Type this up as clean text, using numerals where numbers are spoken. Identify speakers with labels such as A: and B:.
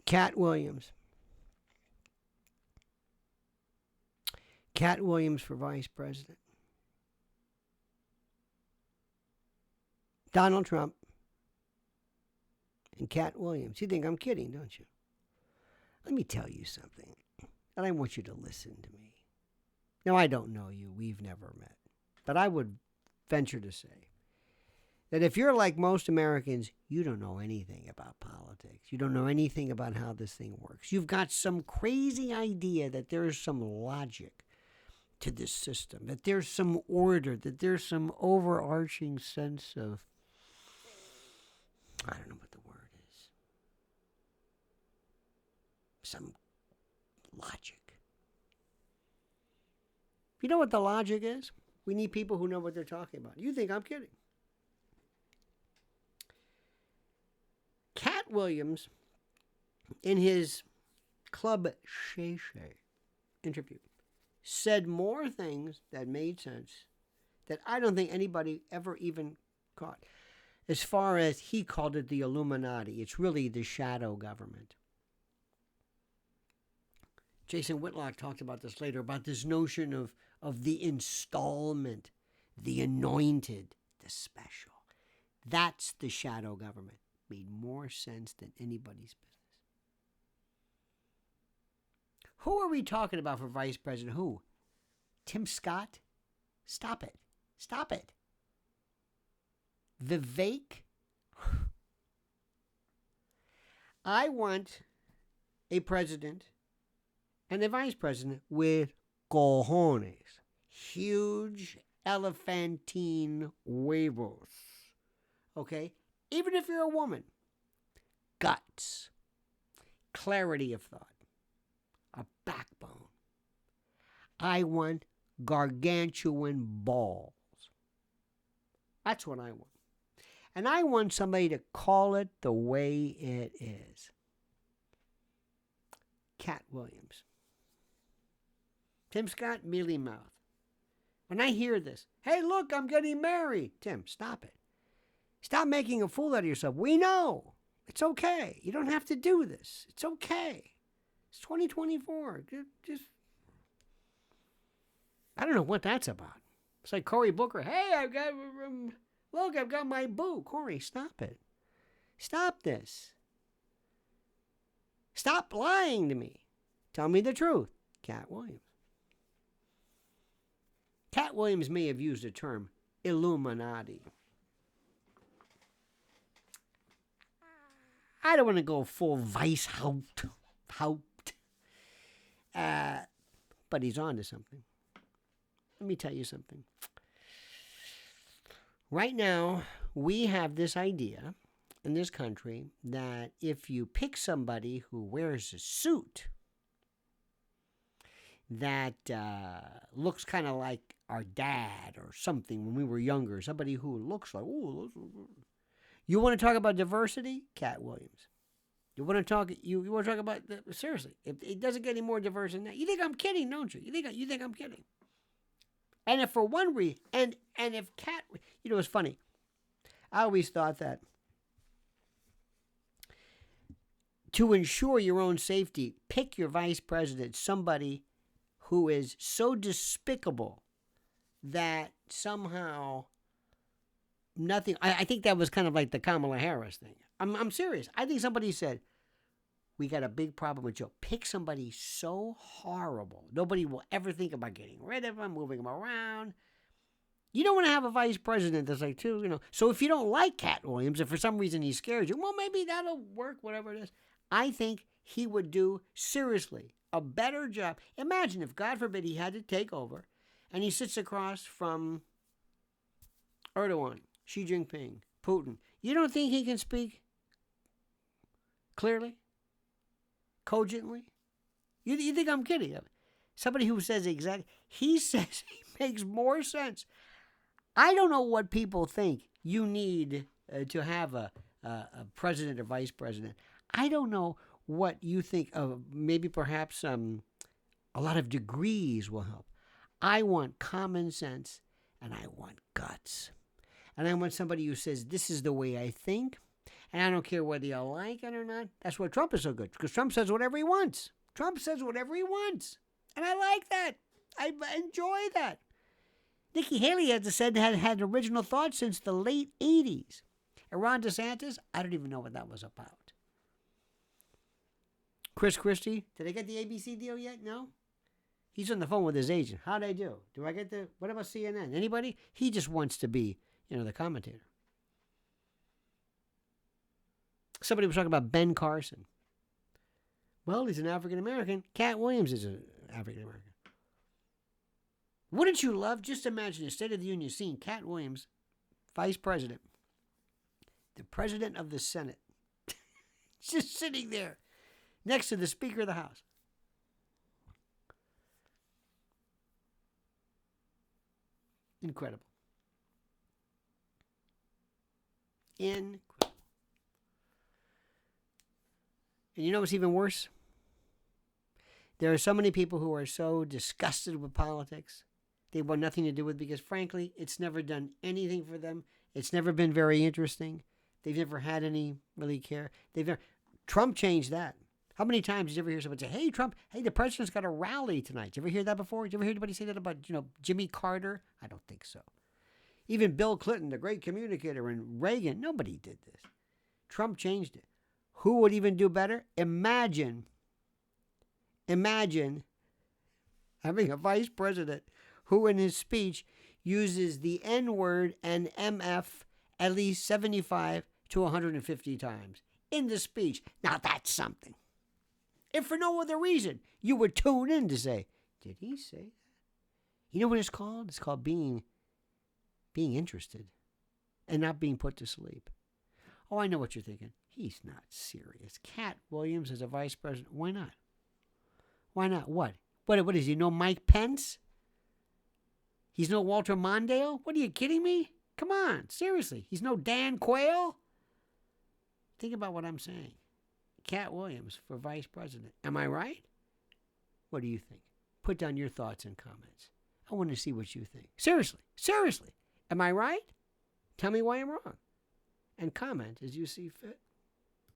A: Katt Williams. Katt Williams for vice president. Donald Trump and Katt Williams. You think I'm kidding, don't you? Let me tell you something, and I want you to listen to me. Now, I don't know you. We've never met. But I would venture to say that if you're like most Americans, you don't know anything about politics. You don't know anything about how this thing works. You've got some crazy idea that there's some logic to this system, that there's some order, that there's some overarching sense of, I don't know what the word is, some logic. You know what the logic is? We need people who know what they're talking about. You think I'm kidding. Katt Williams, in his Club Shay Shay interview, said more things that made sense that I don't think anybody ever even caught. As far as he called it the Illuminati, it's really the shadow government. Jason Whitlock talked about this later, about this notion of the installment, the anointed, the special. That's the shadow government. Made more sense than anybody's business. Who are we talking about for vice president? Who? Tim Scott? Stop it. Stop it. Vivek? I want a president and a vice president with cojones. Huge elephantine huevos. Okay? Even if you're a woman. Guts. Clarity of thought. A backbone. I want gargantuan balls. That's what I want. And I want somebody to call it the way it is. Katt Williams. Tim Scott, mealy mouth. When I hear this, hey, look, I'm getting married. Tim, stop it. Stop making a fool out of yourself. We know. It's okay. You don't have to do this. It's okay. It's 2024. Just I don't know what that's about. It's like Cory Booker. Hey, I've got my boo. Cory, stop it. Stop this. Stop lying to me. Tell me the truth. Katt Williams. Katt Williams may have used the term Illuminati. I don't want to go full Weishaupt, but he's on to something. Let me tell you something. Right now, we have this idea in this country that if you pick somebody who wears a suit that looks kind of like our dad or something when we were younger, somebody who looks like, ooh, you want to talk about diversity? Katt Williams. You want to talk? You want to talk about seriously? If it doesn't get any more diverse than that, you think I'm kidding, don't you? You think I'm kidding? And if for one reason, and if Katt, it's funny. I always thought that to ensure your own safety, pick your vice president somebody who is so despicable that somehow nothing. I think that was kind of like the Kamala Harris thing. I'm serious. I think somebody said, we got a big problem with Joe. Pick somebody so horrible. Nobody will ever think about getting rid of him, moving him around. You don't want to have a vice president that's like, too, So if you don't like Katt Williams, if for some reason he scares you, well, maybe that'll work, whatever it is. I think he would do, seriously, a better job. Imagine if, God forbid, he had to take over and he sits across from Erdogan, Xi Jinping, Putin. You don't think he can speak clearly? Cogently? You think I'm kidding? Somebody who says exactly, he says he makes more sense. I don't know what people think you need to have a president or vice president. I don't know what you think of. Maybe perhaps a lot of degrees will help. I want common sense and I want guts. And I want somebody who says, this is the way I think. And I don't care whether you like it or not. That's why Trump is so good, because Trump says whatever he wants. Trump says whatever he wants. And I like that. I enjoy that. Nikki Haley had original thoughts since the late 80s. And Ron DeSantis, I don't even know what that was about. Chris Christie, did I get the ABC deal yet? No? He's on the phone with his agent. How'd I do? Do I get what about CNN? Anybody? He just wants to be, the commentator. Somebody was talking about Ben Carson. Well, he's an African-American. Katt Williams is an African-American. Wouldn't you love, just imagine the State of the Union seeing Katt Williams, Vice President, the President of the Senate, just sitting there next to the Speaker of the House. Incredible. Incredible. And you know what's even worse? There are so many people who are so disgusted with politics. They want nothing to do with it because, frankly, it's never done anything for them. It's never been very interesting. They've never had any really care. Trump changed that. How many times did you ever hear someone say, hey, Trump, hey, the president's got a rally tonight? Did you ever hear that before? Did you ever hear anybody say that about, Jimmy Carter? I don't think so. Even Bill Clinton, the great communicator, and Reagan, nobody did this. Trump changed it. Who would even do better? Imagine having a vice president who in his speech uses the N-word and MF at least 75 to 150 times in the speech. Now that's something. If for no other reason, you would tune in to say, did he say that? You know what it's called? It's called being interested and not being put to sleep. Oh, I know what you're thinking. He's not serious. Katt Williams as a vice president. Why not? Why not? What? What is he? No Mike Pence? He's no Walter Mondale? What, are you kidding me? Come on, seriously. He's no Dan Quayle? Think about what I'm saying. Katt Williams for vice president. Am I right? What do you think? Put down your thoughts and comments. I want to see what you think. Seriously. Am I right? Tell me why I'm wrong. And comment as you see fit.